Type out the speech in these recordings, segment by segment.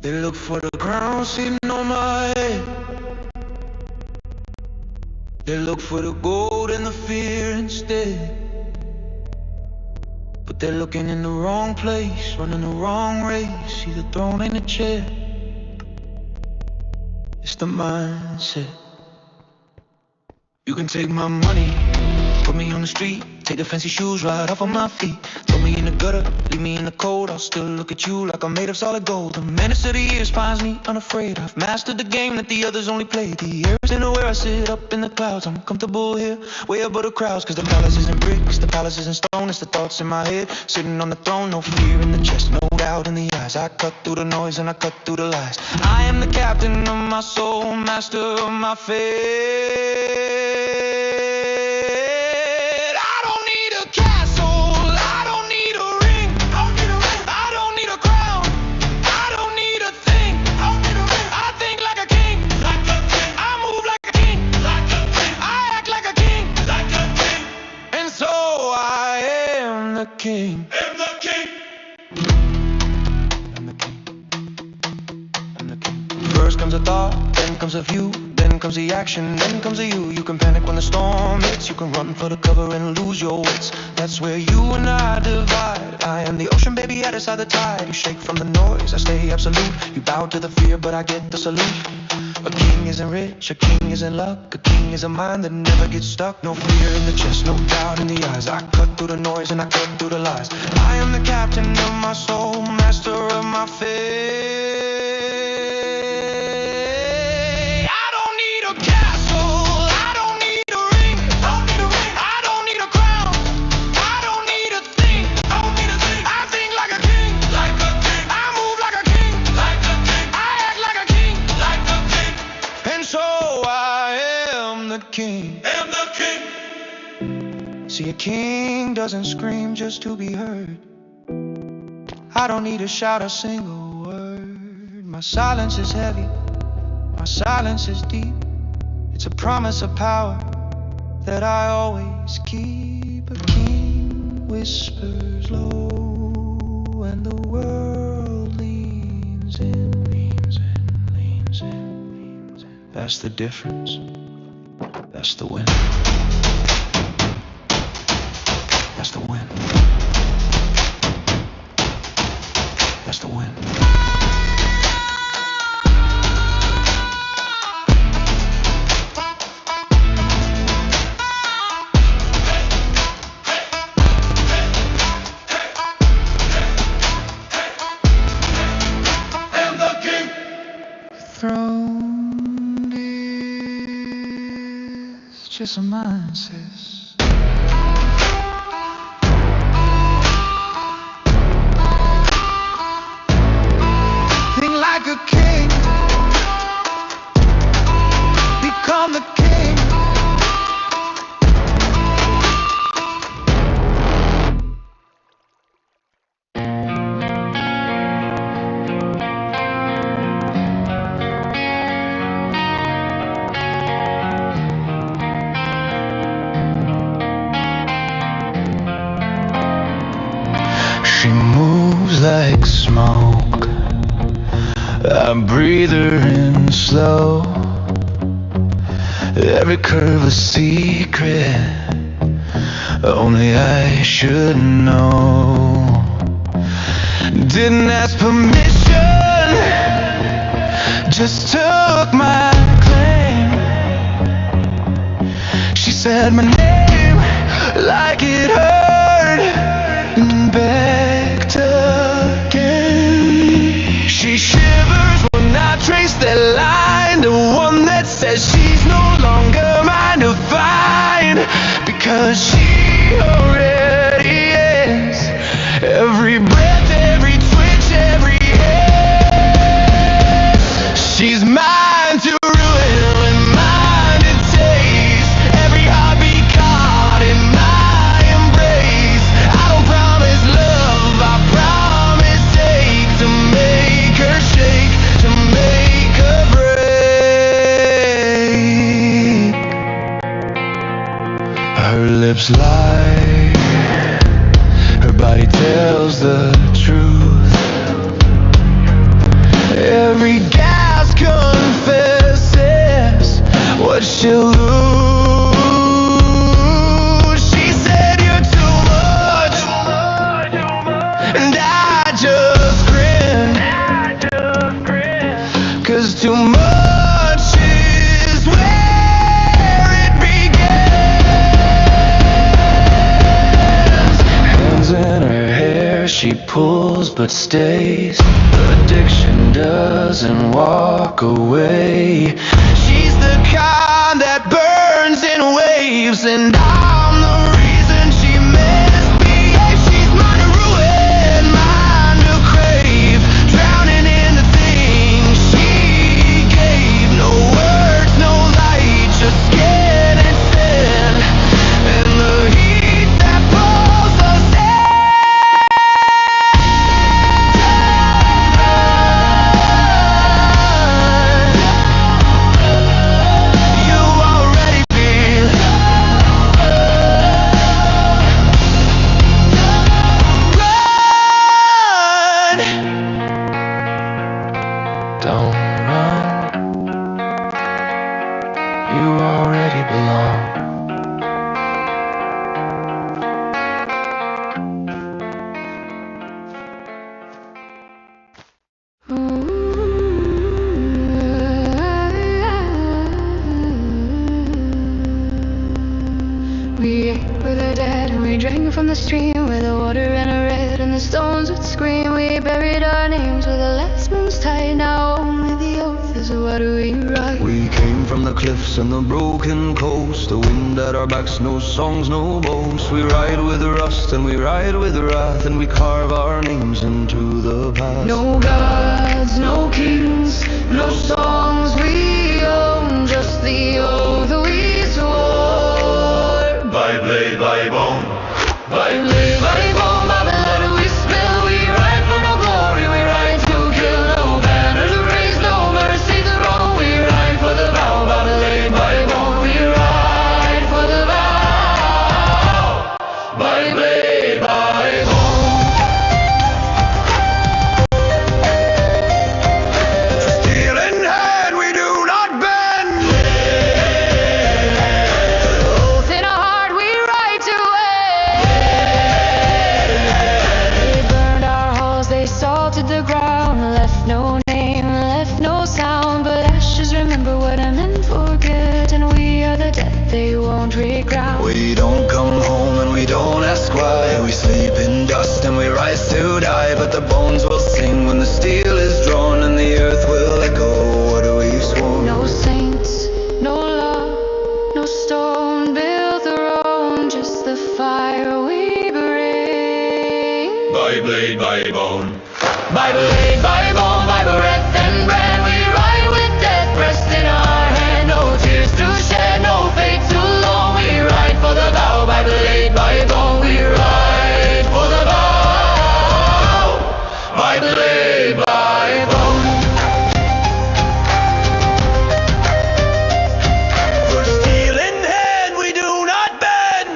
They look for the crown sitting on my head. They look for the gold and the fear instead. But they're looking in the wrong place, running the wrong race. See the throne ain't a chair, it's the mindset. You can take my money, put me on the street, take the fancy shoes right off of my feet. Throw me in the gutter, leave me in the cold. I'll still look at you like I'm made of solid gold. The menace of the years finds me unafraid. I've mastered the game that the others only play. The air isn't where I sit up in the clouds. I'm comfortable here, way above the crowds. Cause the palace isn't bricks, the palace isn't stone. It's the thoughts in my head, sitting on the throne. No fear in the chest, no doubt in the eyes. I cut through the noise and I cut through the lies. I am the captain of my soul, master of my fate. King. I'm the king. I'm the king. I'm the king. First comes a thought, then comes a view, then comes the action, then comes a you. You can panic when the storm hits, you can run for the cover and lose your wits. That's where you and I divide. I am the ocean, baby, at its side the tide. You shake from the noise, I stay absolute. You bow to the fear, but I get the salute. A king isn't rich, a king isn't luck. A king is a mind that never gets stuck. No fear in the chest, no doubt in the eyes. I cut through the noise and I cut through the lies. I am the captain of my soul, master of my fate. I don't need a castle, I don't need a ring, I don't need a crown, I don't need a thing, I think like a king, I move like a king, I act like a king, and so I am the king. Am the king. See, a king doesn't scream just to be heard. I don't need to shout a single word. My silence is heavy, my silence is deep. It's a promise of power that I always keep. A king whispers low and the world leans in, leans in, leans in, leans in. That's the difference, that's the win. That's the win. That's the win. I'm the king. Throne is just a mindset. Like a king, become the king. She moves like smoke, I breathe her in slow. Every curve a secret, only I should know. Didn't ask permission, just took my claim. She said my name like it hurt and begged again. She shivers when I trace that line, the one that says she's no longer mine to find, because she already is. Every breath, every twitch, every hit, she's mine to ruin and mine to taste. Every heartbeat caught in my embrace. I don't promise love, I promise take to make her shake, to make her break. Her lips lie, her body tells the truth. Every gas confesses what she'll lose. She said you're too much, and I just grinned, 'cause too much is where it begins. Hands in her hair, she pulls but stays. Addiction doesn't walk away. She's the kind that burns in waves, and I'm the reason she misbehaves. She's mine to ruin, mine to crave, drowning in the things she gave. No words, no light, just skin and sin, and the heat that pulls us in. Don't run, you already belong. We ate with the dead and we drank from the stream where the water ran red and the stones would scream. We buried our names with the last moon's tide. Now only the earth is what we ride. We came from the cliffs and the broken coast, the wind at our backs, no songs, no boasts. We ride with the rust and we ride with the wrath, and we carve our names into the past. No gods, no kings, no songs we own, just the oath we swore. By blade, by bone, By blade, by bone, by blood we spill. We ride for no glory, we ride to kill. No banner to raise, no mercy to roll. We ride for the vow, by blade, by bone. We ride for the vow, by blade, by bone. steel in hand, we do not bend. Oath in our heart, we ride to end. They burned our halls, they salted the ground, left no name, left no sound, but ashes remember what I meant forget, and we are the dead they won't reground. We don't come home and we don't ask why. We sleep in dust and we rise to die, but the bones will sing when the steel is drawn, and the earth will echo what we've sworn. No saints, no love, no stone built throne, just the fire we bring. By blade, by bone, By blade, by bone, by breath and brand, we ride with death pressed in our hand. No tears to shed, no fate too long. We ride for the vow, by blade, by bone. We ride for the vow, by blade, by bone. for steel in hand, we do not bend.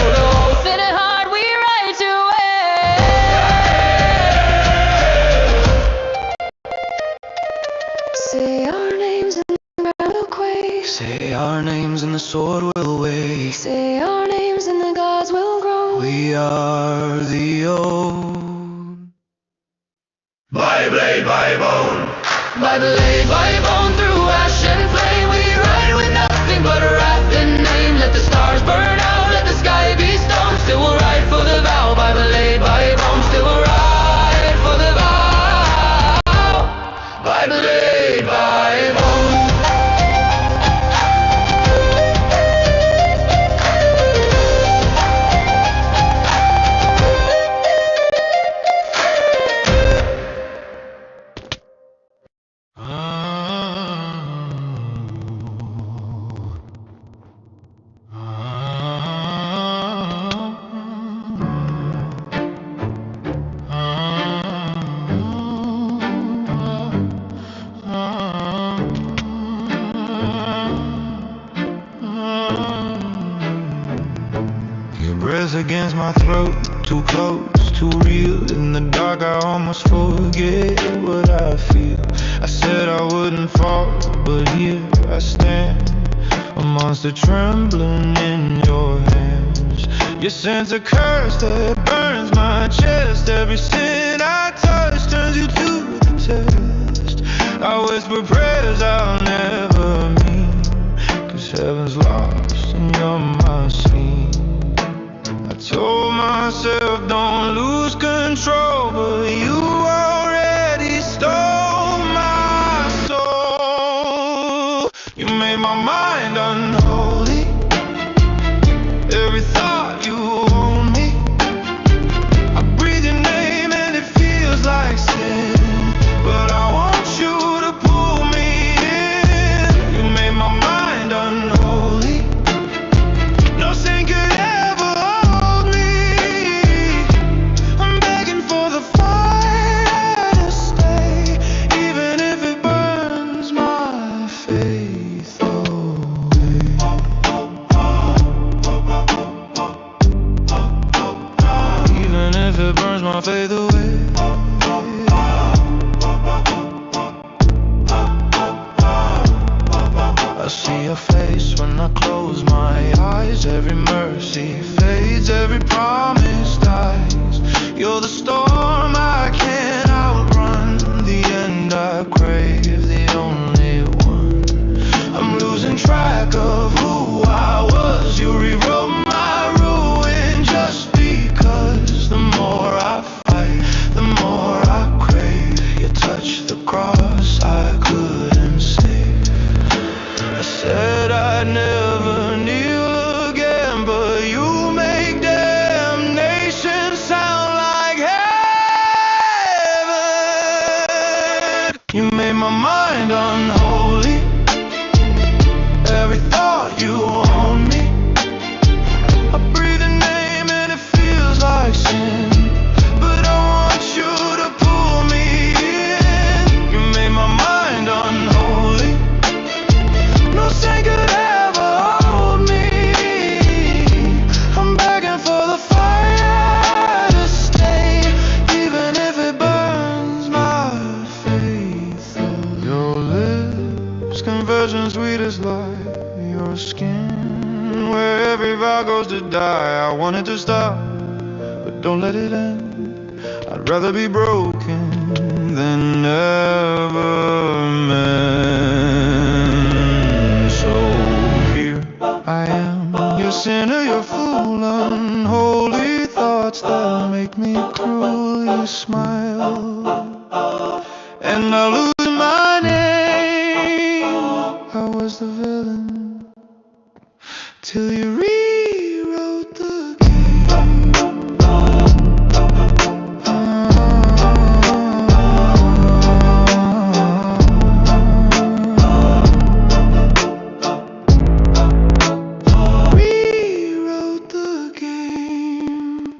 For the oath in our heart, we ride to end. Say our names and the ground will quake. Say our names and the sword will wake. Say our names and the gods will grow. We are the old. By blade, by bone, By blade, by bone, through ash and flame, we ride with nothing but wrath in name. Let the stars burn out, let the sky be stone. Still we'll ride for the vow, by blade, by bone. Still we'll ride for the vow, by blade, by bone. Your breath against my throat, too close, too real. In the dark I almost forget what I feel. I said I wouldn't fall, but here I stand, a monster trembling in your hands. You sent a curse that burns my chest. Every sin I touch turns you to the test. I whisper prayers I'll never mean, 'cause heaven's lost and you're my scheme. I told myself don't lose control, but you already stole my soul. You made my mind unholy. Every thought you own me. I breathe your name and it feels like sin, but I want you to pull me in. You made my mind unholy. No sin could ever hold me. I'm begging for the fire to stay, even if it burns my faith away. Even if it burns my faith away. I see your face when I close my eyes. Every mercy fades, every promise dies. You're the storm I can't outrun, the end I crave, the only one. I'm losing track of who I was. You rewrote my ruin just because. The more I fight, the more I crave. You touched the cross I couldn't save. I said I'd never kneel again, but you make damnation sound like heaven. You made my mind unholy. Every thought you own me. I breathe your name and it feels like sin, but I want you to pull me in. You made my mind unholy. No sin could ever hold me. I'm begging for the fire to stay, even if it burns my faith. Your lips, conversion sweet as life. Your skin, where every vow goes to die. I wanted to stop, but don't let it end. I'd rather be broken than never mend. So here I am, your sinner, your fool, unholy thoughts that make me cruel. You smile, and I lose my name. I was the villain till you rewrote the game. Rewrote the game.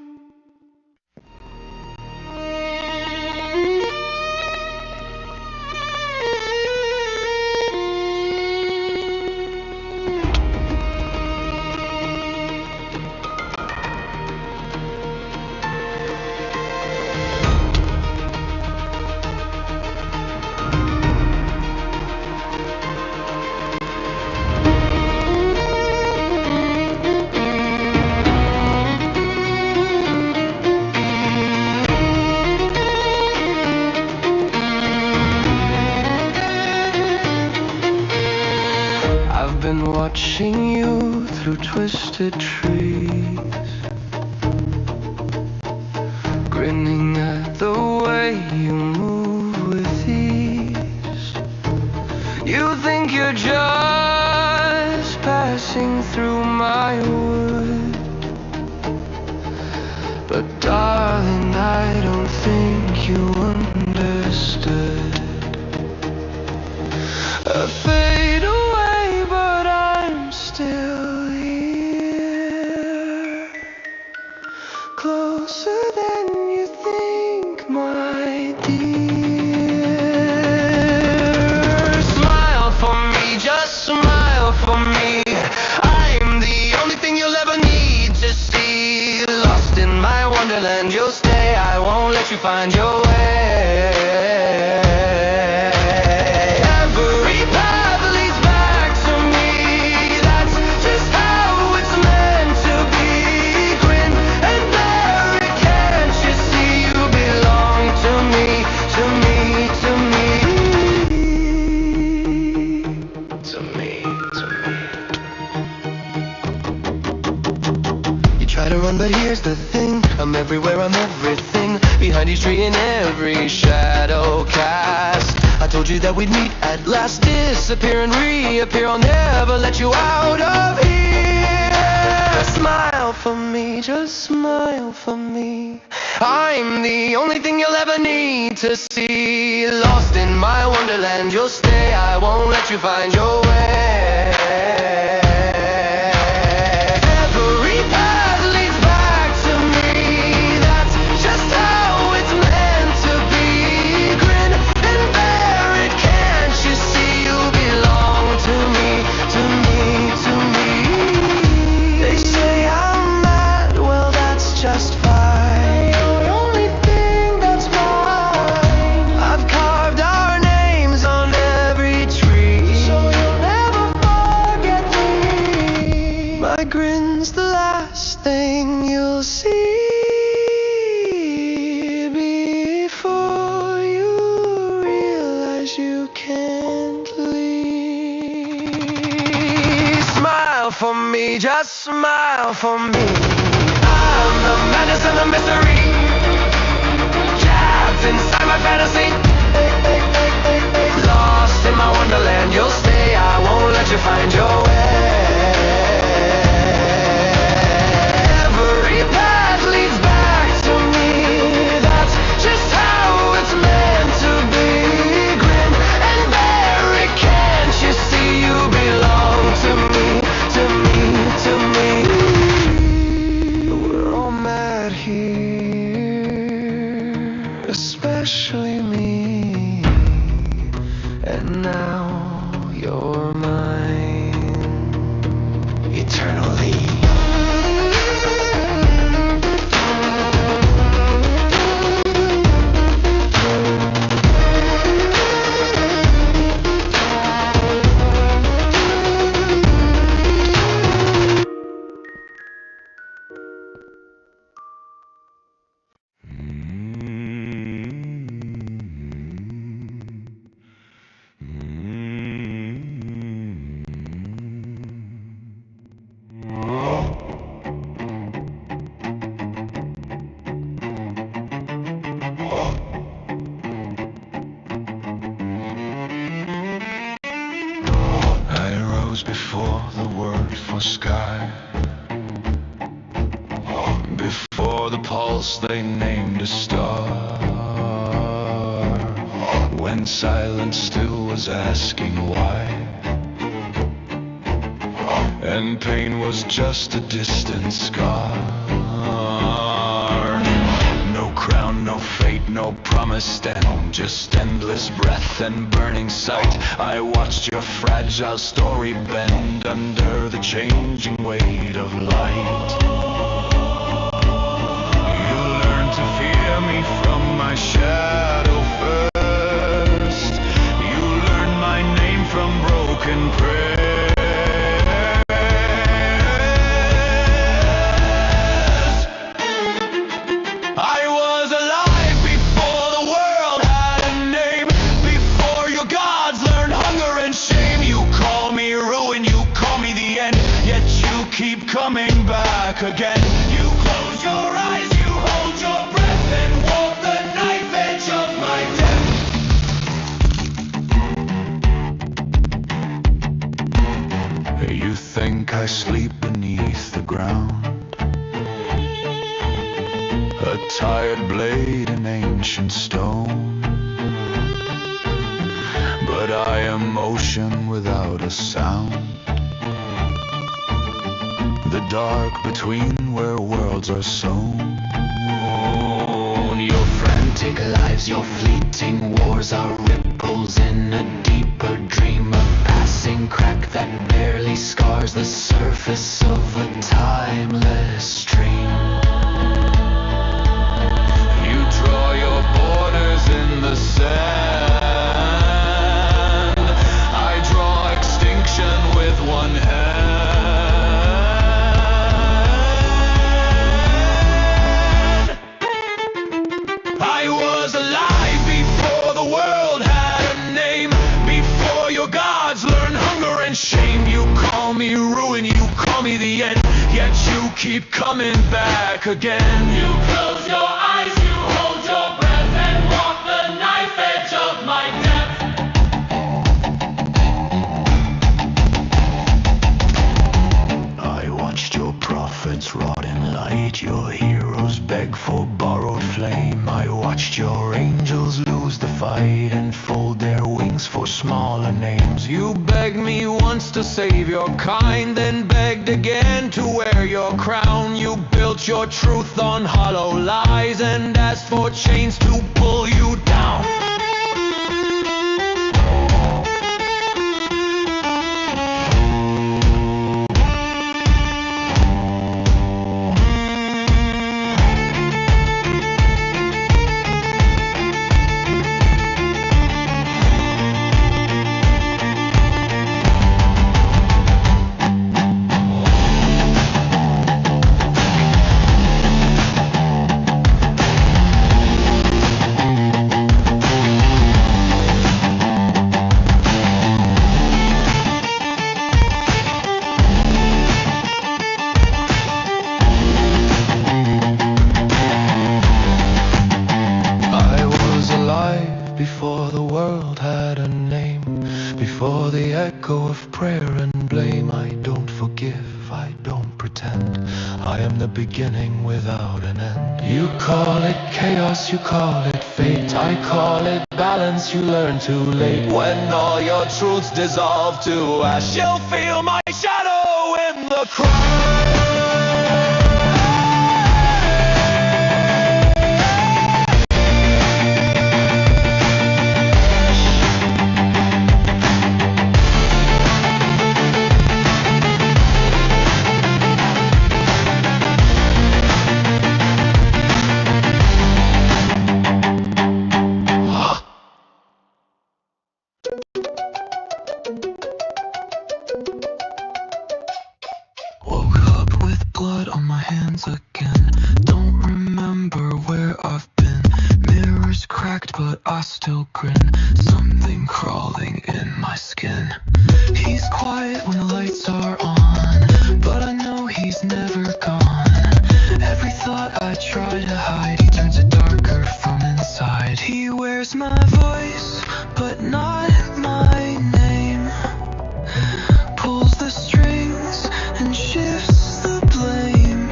I've been watching you through twisted trees, grinning at the way you move with ease. You think you're just passing through my wood, but darling, I don't think you understood. I fade away, but I'm still here, closer than you think, my dear. Smile for me, just smile for me. I'm the only thing you'll ever need to see. Lost in my wonderland. let you find your way. Every path leads back to me. That's just how it's meant to be. Grin and bear it, can't you see? You belong to me, to me, to me. To me, to me. You try to run, but here's the thing. I'm everywhere, I'm everything. Behind each tree in every shadow cast. I told you that we'd meet at last. Disappear and reappear, I'll never let you out of here. Smile for me, just smile for me. I'm the only thing you'll ever need to see. Lost in my wonderland, you'll stay. I won't let you find your way. Every path leads back to me. That's just how it's meant to be. Grin and bear it, can't you see? You belong to me, to me, to me. They say I'm mad, well that's just fine. You're the only thing that's mine. I've carved our names on every tree, so you'll never forget me. My grin's the last thing you'll see before you realize you can't leave. Smile for me, just smile for me. I'm the madness and the mystery, trapped inside my fantasy. Lost in my wonderland, you'll stay. I won't let you find your way. Every path leads back to me. That's just how it's meant to be. Grin and bear it, can't you see? You belong to me, to me, to me. We're all mad here, especially me. And now you're mine eternally. Before the word for sky, before the pulse they named a star, when silence still was asking why, and pain was just a distant scar. No crown, no fate, no promised end, just endless breath and burning sight. I watched your fragile story bend under the changing weight of light. You learned to fear me from my shadow first. You learned my name from broken prayers. I was alive before the world had a name, before your gods learned hunger and shame. You call me ruin, you call me the end, yet you keep coming back again. You close your eyes, you hold your breath, and walk the knife edge of my death. You think I sleep beneath the ground, a tired blade in ancient stone, but I am motion without a sound. The dark between where worlds are sown. Your frantic lives, your fleeting wars are ripples in a deeper dream, a passing crack that barely scars the surface of a timeless stream. You draw your sand. I draw extinction with one hand. I was alive before the world had a name, before your gods learned hunger and shame. You call me ruin, you call me the end, yet you keep coming back again. You close your eyes, you hold your breath, and walk the knife edge of my death. I watched your prophets rot in light, your heroes beg for borrowed flame. I watched your angels lose the fight and fold their wings for smaller names. You begged me once to save your kind, then begged again to wear your crown. You built your truth on hollow lies and asked for chains to pull you down. Before the world had a name, before the echo of prayer and blame. I don't forgive, I don't pretend, I am the beginning without an end. You call it chaos, you call it fate, I call it balance, you learn too late. When all your truths dissolve to ash, you'll feel my shadow in the crowd. Blood on my hands again. Don't remember where I've been. Mirrors cracked, but I still grin. Something crawling in my skin. He's quiet when the lights are on, but I know he's never gone. Every thought I try to hide, he turns it darker from inside. He wears my voice, but not my name. Pulls the strings and shifts the blame.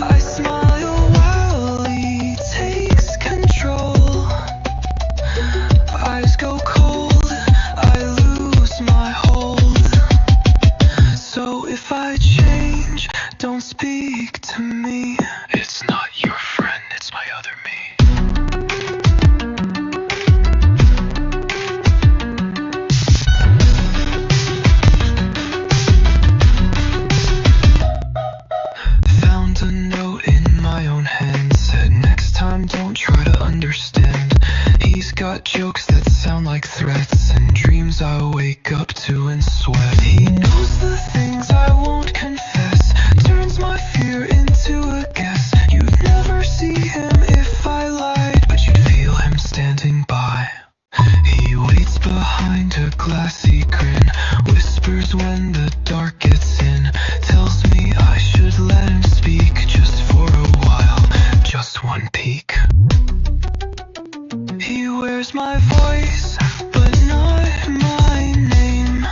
I smile while he takes control. Eyes go cold, I lose my hold. So if I change, don't speak to me. It's not your friend, it's my other me. Don't try to understand. He's got jokes that sound like threats and dreams I wake up to and sweat. He knows the things I won't confess, turns my fear into a guess. You'd never see him if I lied, but you'd feel him standing by. He waits behind a glassy grin, whispers when the dark gets in, tells me I should let him speak just for a while, just one peek. He wears my voice, but not my name.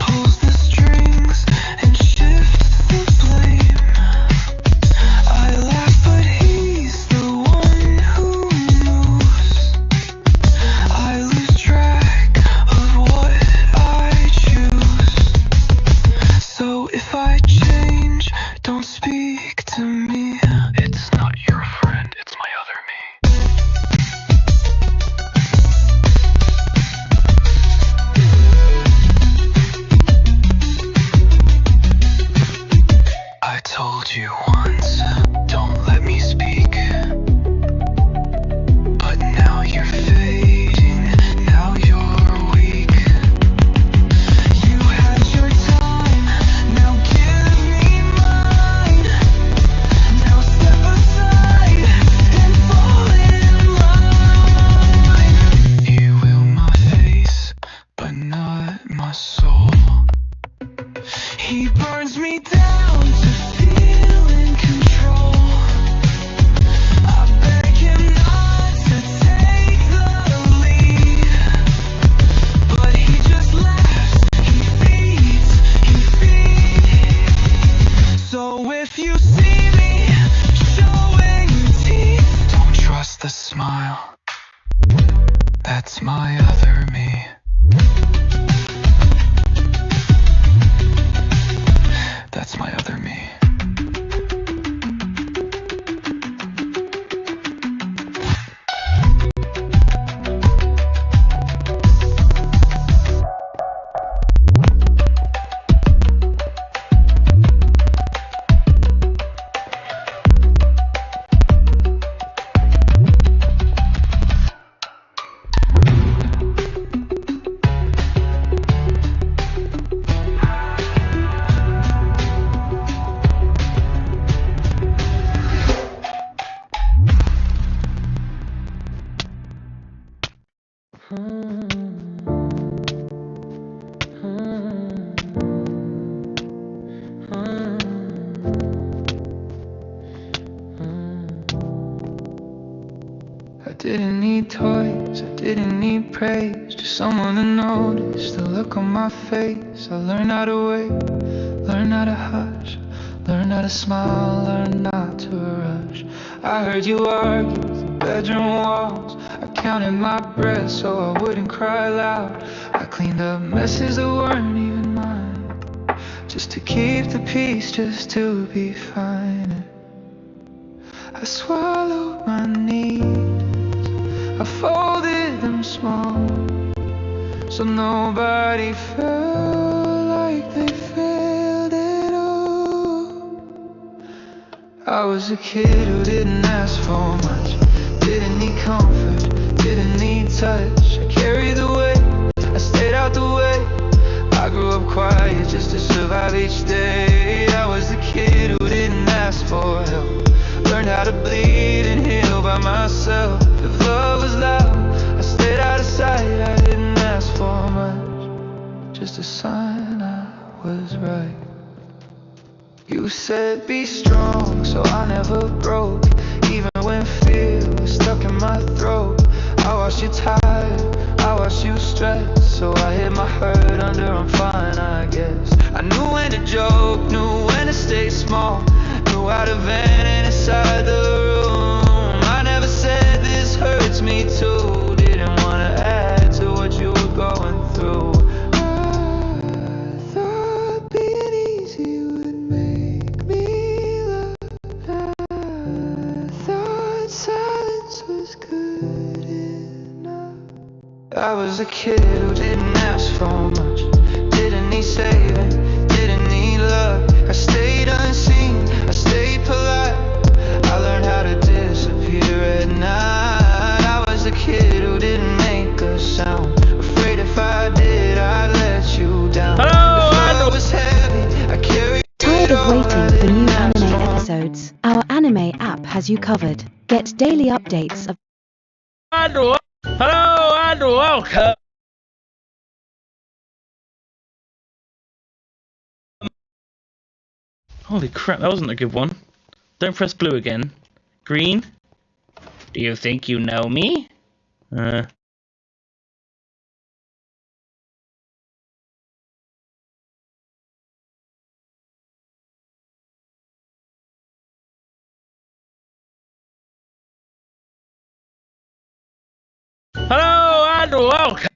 Pulls the strings and shifts the blame. I laugh, but he's the one who moves. I lose track of what I choose. need toys, I didn't need praise, just someone to notice the look on my face. I learned how to wait, learned how to hush, learned how to smile, learned not to rush. I heard you argue with the bedroom walls. I counted my breath so I wouldn't cry loud. I cleaned up messes that weren't even mine, just to keep the peace, just to be fine. I swallowed my needs, I folded them small, so nobody felt like they failed at all. I was a kid who didn't ask for much, didn't need comfort, didn't need touch. I carried the weight, I stayed out the way. I grew up quiet just to survive each day. I was the kid who didn't ask for help, learned how to bleed and heal by myself. If love was loud, I stayed out of sight. I didn't ask for much, just a sign I was right. You said be strong, so I never broke, even when fear was stuck in my throat. I watched you tired, I watched you stress, so I hid my hurt under I'm fine, I guess. I knew when to joke, knew when to stay small, knew how to vent inside the room. I never said this hurts me too, didn't want to add to what you were going through. I thought being easy would make me love. I thought silence was good enough. I was a kid who didn't ask for much, didn't need saving, didn't need love. I stayed unseen, I stayed polite. I learned how to disappear at night. I was a kid who didn't make a sound, afraid if I did I'd let you down. If I was heavy, I carried. Tired of waiting for new anime episodes? Our anime app has you covered. Get daily updates of Hello and welcome. Holy crap, that wasn't a good one. Don't press blue again. Green? Do you think you know me? Hello and welcome.